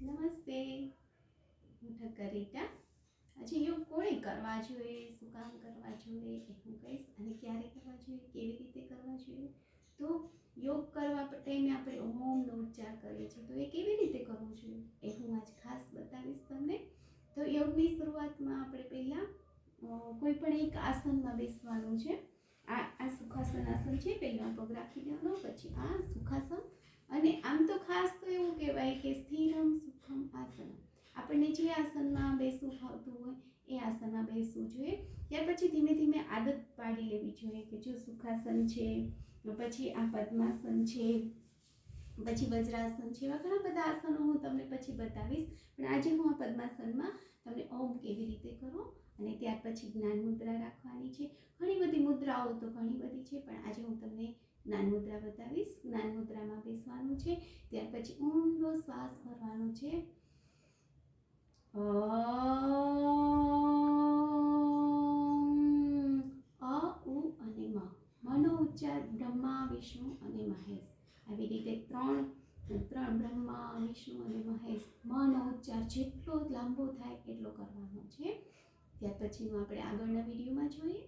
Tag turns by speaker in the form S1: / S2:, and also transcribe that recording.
S1: નમસ્તે, હું ઠક્કર રીટા. આજે યોગ કોણે કરવા જોઈએ, શું કામ કરવા જોઈએ એ હું કહીશ, અને ક્યારે કરવા જોઈએ, કેવી રીતે કરવા જોઈએ. તો યોગ કરવા ટાઈમે આપણે ઓમનો ઉચ્ચાર કરીએ છીએ, તો એ કેવી રીતે કરવું જોઈએ એ હું આજ ખાસ બતાવીશ તમને. તો યોગની શરૂઆતમાં આપણે પહેલાં કોઈ પણ એક આસનમાં બેસવાનું છે. આ સુખાસન આસન છે. પહેલાં પગ રાખી દેવાનો, પછી આ સુખાસન. અને આમ તો ખાસ તો એવું કહેવાય કે સ્થિરમ સુખમ આસન. આપણને જે આસનમાં બેસવું ફાવતું હોય એ આસનમાં બેસવું જોઈએ. ત્યાર પછી ધીમે ધીમે આદત પાડી લેવી જોઈએ કે જો સુખાસન છે, પછી આ પદ્માસન છે, પછી વજ્રાસન છે, એવા ઘણા બધા આસનો હું તમને પછી બતાવીશ. પણ આજે હું આ પદ્માસનમાં તમને ઓમ કેવી રીતે કરો અને ત્યાર પછી જ્ઞાન મુદ્રા રાખવાની છે. ઘણી બધી મુદ્રાઓ તો ઘણી બધી છે, પણ આજે હું તમને જ્ઞાન મુદ્રા બતાવીશ. જ્ઞાન મુદ્રામાં બેસવાનું છે. ત્યાર પછી ઊંડો શ્વાસ ભરવાનો છે. અ ઉ અને મ. મનો ઉચ્ચાર બ્રહ્મા, વિષ્ણુ અને મહેશ. આવી રીતે ત્રણ બ્રહ્મા, વિષ્ણુ અને મહેશ. મનો ઉચ્ચાર જેટલો લાંબો થાય એટલો કરવાનો છે. ત્યાર પછીનું આપણે આગળના વિડીયોમાં જોઈએ.